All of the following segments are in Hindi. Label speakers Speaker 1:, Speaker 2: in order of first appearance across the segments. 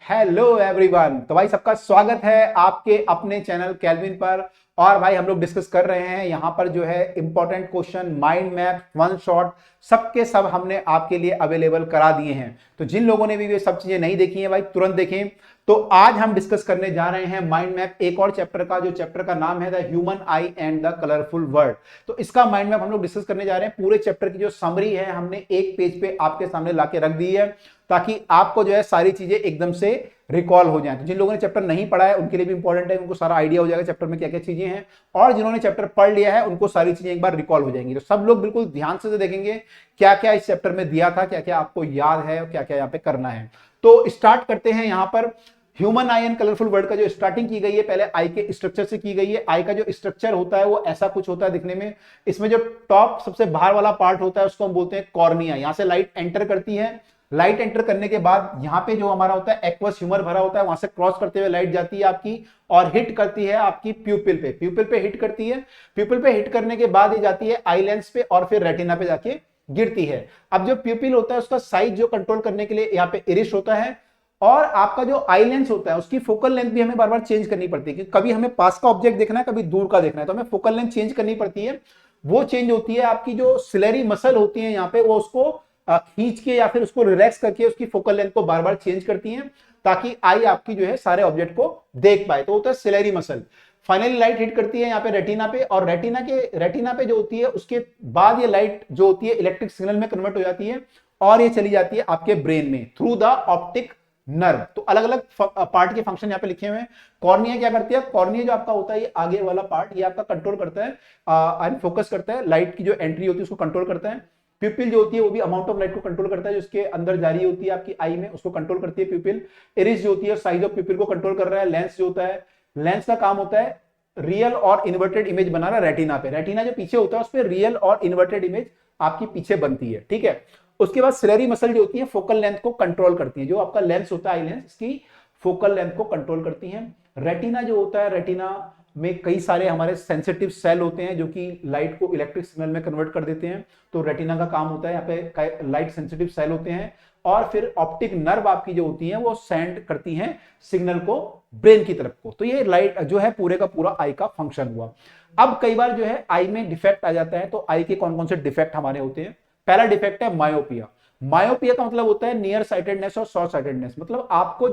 Speaker 1: Hello everyone. तो भाई सबका स्वागत है आपके अपने चैनल केल्विन पर। और भाई हम लोग डिस्कस कर रहे हैं यहाँ पर जो है important question, mind map, one shot, सबके सब हमने आपके लिए अवेलेबल करा दिए हैं। तो जिन लोगों ने भी ये सब चीजें नहीं देखी हैं भाई तुरंत देखें। तो आज हम डिस्कस करने जा रहे हैं माइंड मैप, एक और चैप्टर का, जो चैप्टर का नाम है the human I and the colourful world. तो इसका माइंड मैप हम लोग डिस्कस करने जा रहे हैं। पूरे चैप्टर की जो समरी है हमने एक पेज पे आपके सामने लाके रख दी है, ताकि आपको जो है सारी चीजें एकदम से रिकॉल हो जाए। तो जिन लोगों ने चैप्टर नहीं पढ़ा है उनके लिए भी इंपॉर्टेंट है, उनको सारा आइडिया हो जाएगा चैप्टर में क्या क्या चीजें हैं। और जिन्होंने चैप्टर पढ़ लिया है उनको सारी चीजें एक बार रिकॉल हो जाएंगी। तो सब लोग बिल्कुल ध्यान से देखेंगे क्या क्या इस चैप्टर में दिया था, क्या क्या आपको याद है और क्या क्या यहाँ पे करना है। तो स्टार्ट करते हैं। यहाँ पर human I and colourful world का जो स्टार्टिंग की गई है, पहले आई के स्ट्रक्चर से की गई है। आई का जो स्ट्रक्चर होता है वो ऐसा कुछ होता है दिखने में। इसमें जो टॉप सबसे बाहर वाला पार्ट होता है उसको हम बोलते हैं कॉर्निया। यहां से लाइट एंटर करती है। लाइट एंटर करने के बाद यहाँ पे जो हमारा होता है एक्वस ह्यूमर भरा होता है, वहां से क्रॉस करते हुए लाइट जाती है आपकी और हिट करती है आपकी प्यूपिल पे। प्यूपिल पे हिट करती है। प्यूपिल पे हिट करने के बाद ये जाती है आई लेंस पे और फिर रेटिना पे जाके गिरती है। अब जो प्यूपिल होता है उसका साइज जो कंट्रोल करने के लिए यहाँ पे इरिश होता है। और आपका जो आई लेंस होता है उसकी फोकल लेंथ भी हमें बार बार चेंज करनी पड़ती है, क्योंकि कभी हमें पास का ऑब्जेक्ट देखना है, कभी दूर का देखना है, तो हमें फोकल लेंथ चेंज करनी पड़ती है। वो चेंज होती है आपकी जो सिलेरी मसल होती है यहाँ पे, वो उसको खींच के या फिर उसको रिलैक्स करके उसकी फोकल लेंथ को बार बार चेंज करती है, ताकि आई आपकी जो है सारे ऑब्जेक्ट को देख पाए। तो होता है ciliary muscle. Finally light hit करती है यहाँ पे रेटिना पे, और रेटिना पे जो होती है उसके बाद ये लाइट जो होती है इलेक्ट्रिक सिग्नल में कन्वर्ट हो जाती है और ये चली जाती है आपके ब्रेन में थ्रू द ऑप्टिक नर्व। तो अलग अलग पार्ट के फंक्शन यहाँ पे लिखे हुए हैं। कॉर्निया क्या करती है? कॉर्निया जो आपका होता है ये आगे वाला पार्ट, ये आपका कंट्रोल करता है एंड फोकस करता है, लाइट की जो एंट्री होती है उसको कंट्रोल करता है। प्यूपिल जो होती है वो भी अमाउंट ऑफ लाइट को कंट्रोल करता है जो उसके अंदर जारी होती है आपकी आई में, उसको कंट्रोल करती है प्यूपिल। इरिस जो होती है साइज ऑफ प्यूपिल को कंट्रोल कर रहा है। लेंस जो होता है, लेंस का काम होता है रियल और इन्वर्टेड इमेज बनाना रेटिना पे। रेटिना जो पीछे होता है उस पर रियल और इन्वर्टेड इमेज आपकी पीछे बनती है, ठीक है। उसके बाद सिलेरी मसल जो होती है फोकल लेंथ को कंट्रोल करती है। जो आपका लेंस होता है आई लेंस, इसकी फोकल लेंथ को कंट्रोल करती है। रेटिना जो होता है, रेटिना में कई सारे हमारे सेंसिटिव सेल होते हैं जो कि लाइट को इलेक्ट्रिक सिग्नल में कन्वर्ट कर देते हैं। तो रेटिना का काम होता है, यहाँ पे लाइट सेंसिटिव सेल होते हैं। और फिर ऑप्टिक नर्व आपकी जो होती है वो सेंड करती हैं सिग्नल को ब्रेन की तरफ को। तो ये लाइट जो है पूरे का पूरा आई का फंक्शन हुआ। अब कई बार जो है आई में डिफेक्ट आ जाता है। तो आई के कौन कौन से डिफेक्ट हमारे होते हैं? पहला डिफेक्ट है मायोपिया। मायोपिया का मतलब होता है नियर साइटेडनेस और शॉर्ट साइटेडनेस। मतलब आपको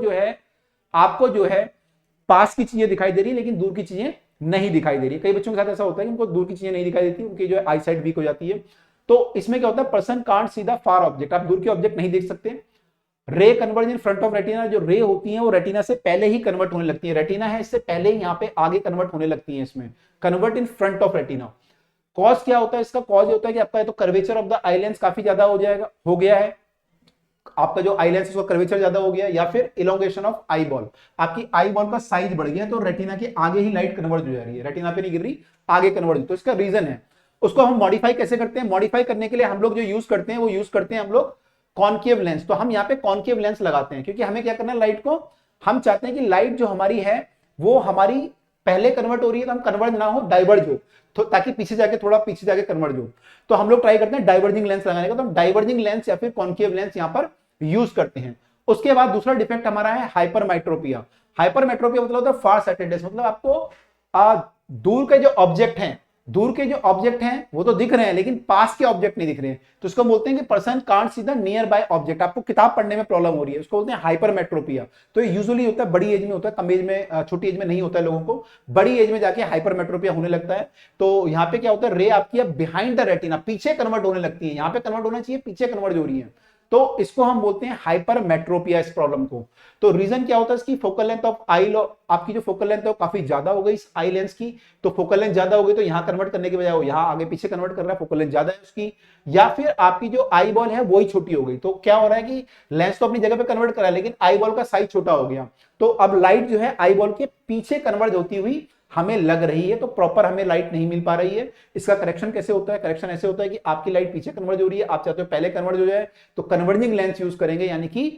Speaker 1: जो है पास की चीजें दिखाई दे रही है लेकिन दूर की चीजें नहीं दिखाई दे रही। कई बच्चों के साथ ऐसा होता है कि उनको दूर की चीजें नहीं दिखाई देती, उनकी जो है आई साइट वीक हो जाती है। तो इसमें क्या होता है? Person can't see the far object, आप दूर के ऑब्जेक्ट नहीं देख सकते। रे converge in front of retina, जो रे होती है वो रेटिना से पहले ही कन्वर्ट होने लगती है। रेटिना है इससे पहले ही यहाँ पे आगे कन्वर्ट होने लगती है, इसमें convert in front of retina. Cause क्या होता है इसका? कॉज होता है कि आपका तो curvature of the eye lens काफी ज्यादा हो गया है। आपका जो आई लेंस उसका कर्वेचर ज्यादा हो गया, या फिर इलोंगेशन ऑफ आई बॉल, आपकी आई बॉल का साइज बढ़ गया तो रेटिना के आगे ही लाइट कन्वर्ट हो जा रही है, रेटिना पे नहीं गिर रही, आगे कन्वर्ट हो। तो इसका रीजन है। उसको हम मॉडिफाई कैसे करते हैं? मॉडिफाई करने के लिए हम लोग जो यूज करते हैं वो यूज करते हैं हम लोग कॉनकेव लेंस। तो हम यहाँ पे कॉनकेव लेंस लगाते हैं क्योंकि हमें क्या करना है, लाइट को हम चाहते हैं कि लाइट जो हमारी है वो हमारी पहले कन्वर्ट हो रही है तो हम कन्वर्ट ना हो, डाइवर्ज हो, तो ताकि पीछे जाके कन्वर्ट हो। तो हम लोग ट्राई करते हैं डाइवर्जिंग लेंस लगाने का। तो हम डाइवर्जिंग लेंस या फिर कॉनकेव लेंस यहाँ पर यूज करते हैं। उसके बाद दूसरा डिफेक्ट हमारा है हाइपरमेट्रोपिया। हाइपरमेट्रोपिया मतलब होता है फार साइटेडनेस। मतलब आपको दूर के जो ऑब्जेक्ट हैं वो तो दिख रहे हैं लेकिन पास के ऑब्जेक्ट नहीं दिख रहे हैं। तो उसको बोलते हैं कि person can't see the near by object. आपको किताब पढ़ने में प्रॉब्लम हो रही है, उसको बोलते हैं हाइपरमेट्रोपिया। तो ये यूजुअली होता है बड़ी एज में होता है, कम एज में, छोटी एज में नहीं होता है लोगों को। बड़ी एज में जाके हाइपरमेट्रोपिया होने लगता है। तो यहाँ पे क्या होता है, रे आपकी बिहाइंड द रेटिना, पीछे कन्वर्ट होने लगती है। यहाँ पे कन्वर्ट होना चाहिए, पीछे कन्वर्ट हो रही है। तो इसको हम बोलते हैं हाइपरमेट्रोपिया, इस प्रॉब्लम को। तो रीजन क्या होता है इसकी? फोकल लेंथ ऑफ आई, आपकी जो फोकल लेंथ है वो काफी ज्यादा हो गई इस आई लेंस की। तो फोकल लेंथ ज्यादा हो गई तो यहां कन्वर्ट करने के बजाय वो यहां आगे पीछे कन्वर्ट कर रहा है, फोकल लेंथ ज्यादा है उसकी। या फिर आपकी जो आई बॉल है वही छोटी हो गई। तो क्या हो रहा है कि लेंस तो अपनी जगह पे कन्वर्ट करा है लेकिन आई बॉल का साइज छोटा हो गया। तो अब लाइट जो है आई बॉल के पीछे कन्वर्ट होती हुई हमें लग रही है, तो प्रॉपर हमें लाइट नहीं मिल पा रही है। इसका करेक्शन कैसे होता है? करेक्शन ऐसे होता है कि आपकी लाइट पीछे कन्वर्ट हो रही है, आप चाहते हो पहले कन्वर्ट हो जाए, तो कन्वर्जिंग लेंस यूज करेंगे, यानी कि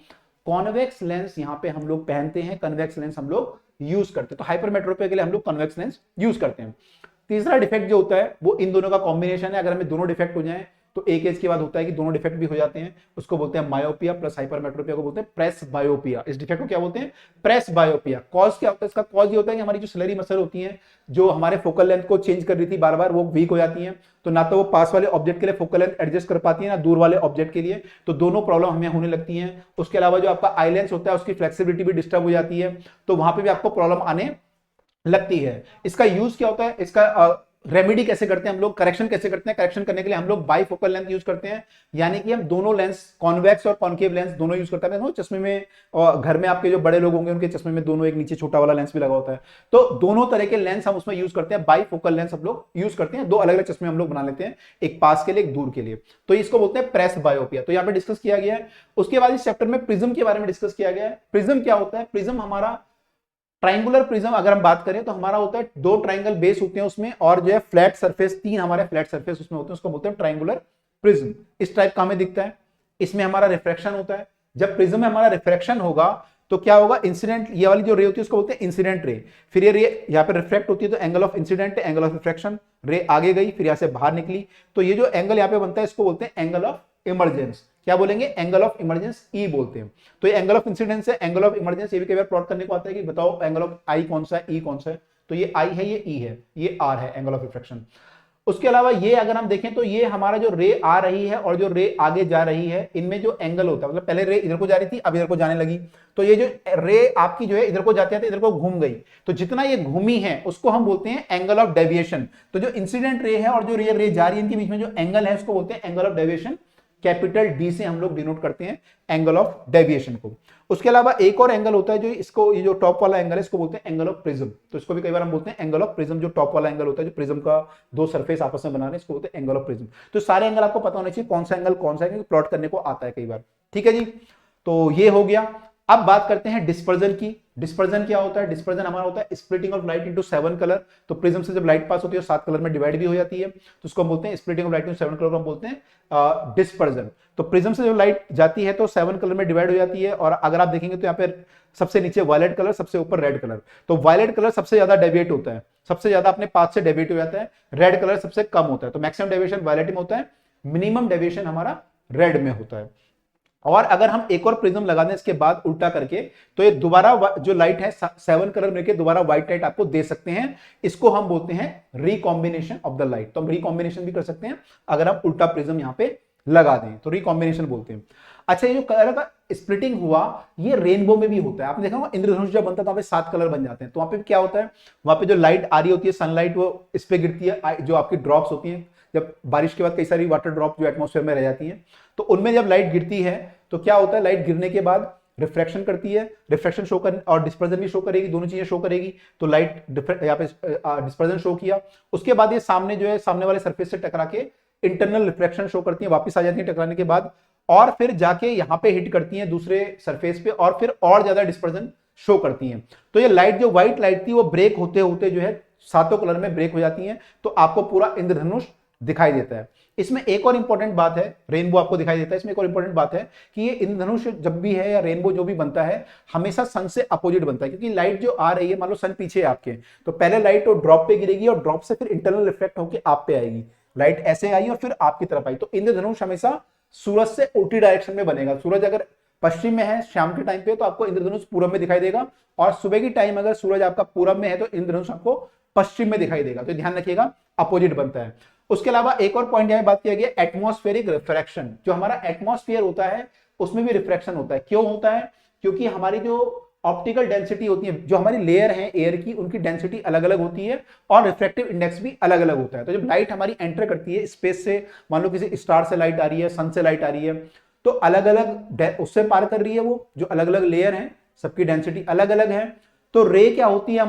Speaker 1: कॉन्वेक्स लेंस यहां पे हम लोग पहनते हैं, कन्वेक्स लेंस हम लोग यूज करते हैं। तो हाइपरमेट्रोपिया के लिए हम लोग कन्वेक्स लेंस यूज करते हैं। तीसरा डिफेक्ट जो होता है वो इन दोनों का कॉम्बिनेशन है। अगर हमें दोनों डिफेक्ट हो जाए तो एक एज के बाद होता है कि दोनों डिफेक्ट भी हो जाते हैं, उसको बोलते हैं मायोपिया प्लस हाइपरमेट्रोपिया को बोलते हैं प्रेस बायोपिया। इस डिफेक्ट को क्या बोलते हैं? प्रेस बायोपिया। कॉज क्या होता है इसका? कॉज ये होता है कि हमारी जो सिलेरी मसल होती है जो हमारे फोकल लेंथ को चेंज कर रही थी बार बार, वो वीक हो जाती है, तो ना तो वो पास वाले ऑब्जेक्ट के लिए फोकल लेंथ एडजस्ट कर पाती है ना दूर वाले ऑब्जेक्ट के लिए, तो दोनों प्रॉब्लम हमें होने लगती हैं। उसके अलावा जो आपका आई लेंस होता है उसकी फ्लेक्सिबिलिटी भी डिस्टर्ब हो जाती है, तो वहां पे भी आपको प्रॉब्लम आने लगती है। इसका यूज क्या होता है? इसका रेमेडी कैसे करते हैं हम लोग, करेक्शन कैसे करते हैं? करेक्शन करने के लिए हम लोग बाइफोकल लेंथ यूज करते हैं, यानी कि हम दोनों लेंस, कॉन्वेक्स और कॉन्केव लेंस दोनों यूज करते हैं। चश्मे में और घर में आपके जो बड़े लोग होंगे उनके चश्मे में दोनों एक नीचे छोटा वाला लेंस भी लगा होता है, तो दोनों तरह के लेंस हम उसमें यूज करते हैं। बाइफोकल लेंस हम लोग यूज करते हैं, दो अलग अलग चश्मे हम लोग बना लेते हैं, एक पास के लिए एक दूर के लिए, तो इसको बोलते हैं प्रेस बायोपिया। तो यहाँ पे डिस्कस किया गया है। उसके बाद इस चैप्टर में प्रिज्म के बारे में डिस्कस किया गया है। प्रिज्म क्या होता है? प्रिज्म हमारा ट्राइंगुलर प्रिज्म अगर हम बात करें तो हमारा होता है दो ट्राइंगल बेस होते हैं उसमें, और जो है फ्लैट सरफेस, तीन हमारे फ्लैट सरफेस उसमें होते हैं, उसको बोलते हैं ट्राइंगुलर प्रिज्म। इस टाइप का हमें दिखता है। इसमें हमारा रिफ्रैक्शन होता है। जब प्रिज्म में हमारा रिफ्रैक्शन होगा तो क्या होगा? इंसिडेंट, ये वाली जो रे होती है उसको बोलते हैं इंसिडेंट रे। फिर ये रे यहाँ पे रिफ्लेक्ट होती है तो angle of incident, angle of refraction, रे आगे गई फिर यहाँ से बाहर निकली, तो ये जो एंगल यहाँ पे बनता है इसको बोलते हैं एंगल ऑफ इमर्जेंस। क्या बोलेंगे? एंगल ऑफ इमर्जेंस ई बोलते हैं। तो ये एंगल ऑफ इंसिडेंस है, एंगल ऑफ इमर्जेंस ये भी कई बार प्लॉट करने को आता है कि बताओ एंगल ऑफ आई कौन सा है, ई कौन सा है, तो ये आई है, ये ई है, ये आर है, एंगल ऑफ रिफ्रैक्शन। उसके अलावा ये अगर हम देखें तो ये हमारा जो रे आ रही है और जो रे आगे जा रही है, इनमें जो एंगल होता है, मतलब पहले रे इधर को जा रही थी अब इधर को जाने लगी, तो ये जो रे आपकी जो है इधर को जाते जाते इधर को घूम गई, तो जितना ये घूमी है उसको हम बोलते हैं एंगल ऑफ डेविएशन। तो जो इंसिडेंट रे है और जो रे जा रही है इनके बीच में जो एंगल है उसको बोलते हैं angle of deviation. Capital D से हम लोग डिनोट करते हैं एंगल ऑफ डेविएशन को। उसके अलावा एक और एंगल होता है जो इसको, ये जो टॉप वाला एंगल है इसको बोलते हैं एंगल ऑफ प्रिज्म। तो इसको भी कई बार हम बोलते हैं एंगल ऑफ प्रिज्म। जो टॉप वाला एंगल होता है जो प्रिज्म का दो सरफेस आपस में बना रहे हैं इसको बोलते हैं एंगल ऑफ प्रिज्म। तो सारे एंगल आपको पता होना चाहिए कौन सा एंगल कौन सा है, क्योंकि प्लॉट करने को आता है कई बार। ठीक है जी, तो ये हो गया। अब बात करते हैं डिस्पर्जन की। डिस्पर्जन क्या होता है? डिस्पर्जन हमारा होता है splitting of light into 7 colour. तो प्रिज्म से जब लाइट पास होती है 7 कलर में डिवाइड भी हो जाती है, तो उसको हम बोलते हैं splitting of light into 7 colour को हम बोलते हैं डिस्पर्जन। तो प्रिज्म से जब लाइट जाती है तो 7 कलर में डिवाइड हो जाती है, और अगर आप देखेंगे तो यहाँ पे सबसे नीचे वायलेट कलर, सबसे ऊपर रेड कलर। तो वायलेट कलर सबसे ज्यादा डेविएट होता है, सबसे ज्यादा अपने पाथ से डेविएट हो जाता है। रेड कलर सबसे कम होता है। तो मैक्सिमम डेविएशन वायलेट में होता है, मिनिमम डेविएशन हमारा रेड में होता है। और अगर हम एक और प्रिज्म लगा दें इसके बाद उल्टा करके, तो ये दोबारा जो लाइट है 7 कलर में के दोबारा व्हाइट लाइट आपको दे सकते हैं। इसको हम बोलते हैं रिकॉम्बिनेशन ऑफ द लाइट। तो हम रिकॉम्बिनेशन भी कर सकते हैं अगर हम उल्टा प्रिज्म यहां पे लगा दें, तो रिकॉम्बिनेशन बोलते हैं। अच्छा, ये जो कलर का स्प्लिटिंग हुआ ये रेनबो में भी होता है। आपने देखा होगा इंद्रधनुष जब बनता है तो वहां पे 7 कलर बन जाते हैं। तो वहां पे क्या होता है? वहां पे जो लाइट आ रही होती है सनलाइट, वो इस पे गिरती है, जो आपकी ड्रॉप्स होती हैं जब बारिश के बाद कई सारी वाटर ड्रॉप जो एटमॉस्फेयर में रह जाती हैं, तो उनमें जब लाइट गिरती है तो क्या होता है? लाइट गिरने के बाद रिफ्रैक्शन करती है, रिफ्रैक्शन शो कर और डिस्पर्जन भी शो करेगी, दोनों चीजें शो करेगी। तो लाइट यहाँ पे डिस्पर्जन शो किया, उसके बाद ये सामने जो है सामने वाले सरफेस से टकरा के इंटरनल रिफ्रैक्शन शो करती है, वापस आ जाती है टकराने के बाद, और फिर जाके यहां पे हिट करती हैं दूसरे सरफेस पे, और फिर और ज्यादा डिस्पर्जन शो करती हैं। तो ये लाइट जो व्हाइट लाइट थी वो ब्रेक होते होते जो है 7 कलर में ब्रेक हो जाती है, तो आपको पूरा इंद्रधनुष दिखाई देता है। इसमें एक और इंपॉर्टेंट बात है, रेनबो आपको दिखाई देता है। इसमें एक और इंपॉर्टेंट बात है कि ये इंद्रधनुष जब भी है या रेनबो जो भी बनता है हमेशा सन से अपोजिट बनता है, क्योंकि लाइट जो आ रही है, मान लो सन पीछे है आपके, तो पहले लाइट तो ड्रॉप पे गिरेगी और ड्रॉप से फिर इंटरनल रिफ्लेक्ट होकर आप पे आएगी। लाइट ऐसे आई और फिर आपकी तरफ आई, तो इंद्रधनुष हमेशा सूरज से उल्टी डायरेक्शन में बनेगा। सूरज अगर पश्चिम में है शाम के टाइम पे तो आपको इंद्रधनुष पूरब में दिखाई देगा, और सुबह की टाइम अगर सूरज आपका पूरब में है तो इंद्रधनुष आपको पश्चिम में दिखाई देगा। तो ध्यान रखिएगा, अपोजिट बनता है। उसके अलावा एक और पॉइंट यहां बात किया गया, एटमॉस्फेरिक रिफ्रैक्शन। जो हमारा एटमॉस्फेयर होता है उसमें भी रिफ्रैक्शन होता है। क्यों होता है? क्योंकि हमारी जो ऑप्टिकल डेंसिटी होती है, जो हमारी लेयर है एयर की, उनकी डेंसिटी अलग अलग होती है और रिफ्रैक्टिव इंडेक्स भी अलग अलग होता है। तो जब लाइट हमारी एंटर करती है स्पेस से, मान लो किसी स्टार से लाइट आ रही है, सन से लाइट आ रही है, तो अलग अलग उससे पार कर रही है, वो जो अलग अलग लेयर है सबकी डेंसिटी अलग अलग है। तो रे क्या होती है?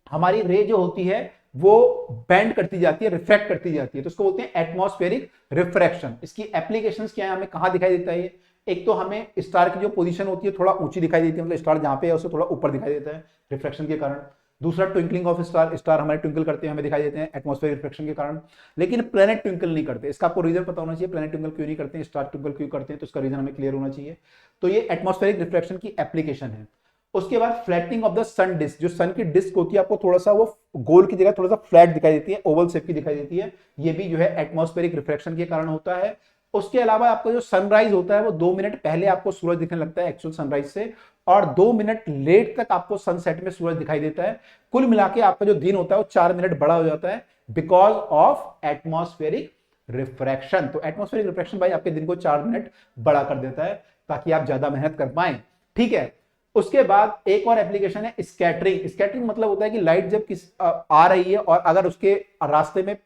Speaker 1: हमारी रे जो होती है वो बेंड करती जाती है, रिफ्रैक्ट करती जाती है, तो उसको बोलते हैं एटमॉस्फेरिक रिफ्रैक्शन। इसकी एप्लीकेशंस क्या है, हमें कहां दिखाई देता है? एक तो हमें स्टार की जो पोजीशन होती है थोड़ा ऊंची दिखाई देती है, मतलब स्टार जहां पे है उससे थोड़ा ऊपर दिखाई देता है रिफ्रैक्शन के कारण। दूसरा, ट्विंकलिंग ऑफ स्टार, स्टार हमारे ट्विंकल करते हैं, हमें दिखाई देते हैं एटमॉस्फेरिक रिफ्रैक्शन के कारण। लेकिन प्लैनेट ट्विंकल नहीं करते। इसका आपको रीजन पता होना चाहिए, प्लैनेट ट्विंकल क्यों नहीं करते हैं, स्टार ट्विंकल क्यों करते हैं, तो इसका रीजन हमें क्लियर होना चाहिए। तो ये एटमॉस्फेरिक रिफ्रैक्शन की एप्लीकेशन है। उसके बाद flattening of the sun disc, जो सन की डिस्क होती है आपको थोड़ा सा वो गोल की जगह थोड़ा सा फ्लैट दिखाई देती है, ओवल शेप की दिखाई देती है, ये भी जो है एटमॉस्फेरिक रिफ्रैक्शन के कारण होता है। उसके अलावा आपका जो सनराइज होता है वो 2 मिनट पहले आपको सूरज दिखने लगता है एक्चुअल सनराइज से, और 2 मिनट लेट तक आपको सनसेट में सूरज दिखाई देता है। कुल मिला के आपका जो दिन होता है वो 4 मिनट बड़ा हो जाता है बिकॉज ऑफ एटमॉस्फेरिक रिफ्रैक्शन। तो एटमॉस्फेरिक रिफ्रैक्शन भाई आपके दिन को 4 मिनट बड़ा कर देता है ताकि आप ज्यादा मेहनत कर पाए, ठीक है। उसके बाद एक और एप्लीकेशन है स्कैटरिंग। स्कैटरिंग मतलब होता है कि लाइट जब आ रही है और अगर उसके रास्ते में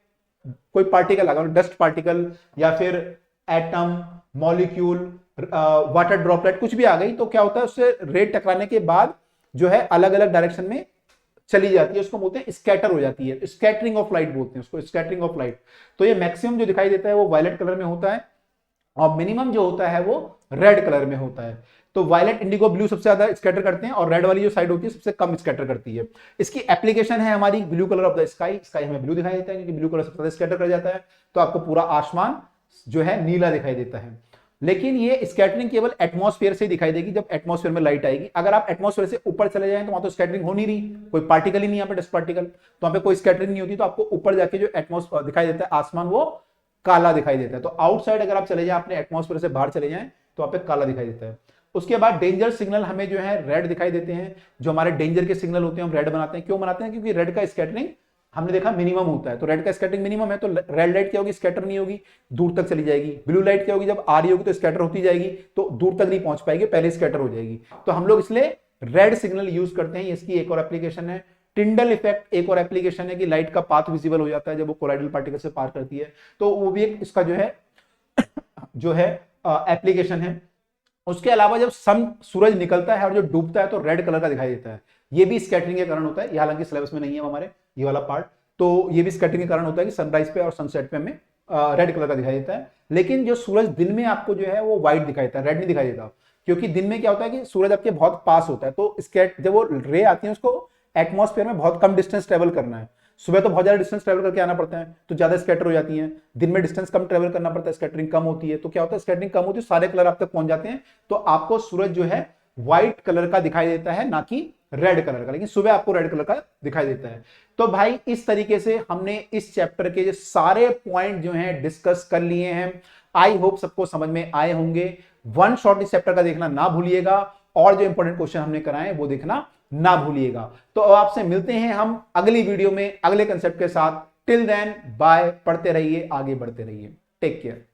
Speaker 1: कोई पार्टिकल लगा, डस्ट पार्टिकल या फिर एटम, मॉलिक्यूल, वाटर ड्रॉपलेट कुछ भी आ गई, तो क्या होता है उससे रे टकराने के बाद जो है अलग अलग डायरेक्शन में चली जाती है, उसको बोलते हैं स्कैटर हो जाती है। स्कैटरिंग ऑफ लाइट बोलते हैं उसको, स्कैटरिंग ऑफ लाइट। तो ये मैक्सिमम जो दिखाई देता है वो वायलेट कलर में होता है और मिनिमम जो होता है वो रेड कलर में होता है। तो वायलेट, इंडिगो, ब्लू सबसे ज्यादा स्कैटर करते हैं और रेड वाली जो साइड होती है सबसे कम स्कैटर करती है। इसकी एप्लीकेशन है हमारी blue colour of the sky. Sky हमें ब्लू दिखाई देता है क्योंकि ब्लू कलर सबसे ज्यादा स्कैटर कर जाता है, तो आपको पूरा आसमान जो है नीला दिखाई देता है। लेकिन ये स्कैटरिंग केवल एटमॉस्फेयर से ही दिखाई देगी जब एटमॉस्फेयर में लाइट आएगी। अगर आप एटमॉस्फेयर से ऊपर चले जाएं तो वहां तो स्कैटरिंग हो नहीं रही, कोई पार्टिकल ही नहीं, यहाँ पे डस्ट पार्टिकल, तो वहां पे कोई स्कैटरिंग नहीं होती। तो आपको ऊपर जाके जो एटमॉस्फेयर दिखाई देता है आसमान वो काला दिखाई देता है। तो आउटसाइड अगर आप चले जाएं, अपने एटमॉस्फेयर से बाहर चले जाएं तो वहां पे काला दिखाई देता है। उसके बाद डेंजर सिग्नल हमें जो है रेड दिखाई देते हैं। जो हमारे डेंजर के सिग्नल होते हैं हम रेड बनाते हैं। क्यों बनाते हैं? क्योंकि रेड का स्कैटरिंग हमने देखा मिनिमम होता है, तो रेड का स्कैटरिंग मिनिमम है, तो रेड लाइट क्या होगी, स्कैटर नहीं होगी, दूर तक चली जाएगी। ब्लू लाइट क्या होगी, जब आ रही होगी तो स्कैटर होती जाएगी, तो दूर तक नहीं पहुंच पाएगी, पहले स्कैटर हो जाएगी। तो हम लोग इसलिए रेड सिग्नल यूज करते हैं। इसकी एक और एप्लीकेशन है टिंडल इफेक्ट। एक और एप्लीकेशन है कि लाइट का पाथ विजिबल हो जाता है जब वो कोलाइडल पार्टिकल से पार करती है, तो वो भी एक इसका जो है एप्लीकेशन है। उसके अलावा जब सन, सूरज निकलता है और जो डूबता है तो रेड कलर का दिखाई देता है, ये भी स्कैटरिंग के कारण होता है। ये हालांकि सिलेबस में नहीं है हमारे ये वाला पार्ट, तो ये भी स्कैटरिंग के कारण होता है कि सनराइज पे और सनसेट पे हमें रेड कलर का दिखाई देता है। लेकिन जो सूरज दिन में आपको जो है वो व्हाइट दिखाई देता है, रेड नहीं दिखाई देता, क्योंकि दिन में क्या होता है कि सूरज आपके बहुत पास होता है, तो स्कैट जब वो रे आती है उसको एटमॉस्फेयर में बहुत कम डिस्टेंस ट्रेवल करना है। सुबह तो बहुत ज्यादा डिस्टेंस ट्रेवल करके आना पड़ता है, तो ज्यादा स्कैटर हो जाती है। दिन में डिस्टेंस कम ट्रेवल करना पड़ता है, स्कैटरिंग कम होती है। तो क्या होता है, स्कैटरिंग कम होती है, सारे कलर आप तक पहुंच जाते हैं, तो आपको सूरज जो है व्हाइट कलर का दिखाई देता है, ना कि रेड कलर का। लेकिन सुबह आपको रेड कलर का दिखाई देता है। तो भाई इस तरीके से हमने इस चैप्टर के सारे पॉइंट जो हैं डिस्कस कर लिए हैं। आई होप सबको समझ में आए होंगे। वन शॉट इस चैप्टर का देखना ना भूलिएगा और जो इंपॉर्टेंट क्वेश्चन हमने कराए वो देखना ना भूलिएगा। तो अब आपसे मिलते हैं हम अगली वीडियो में अगले कंसेप्ट के साथ। टिल देन बाय, पढ़ते रहिए, आगे बढ़ते रहिए, टेक केयर।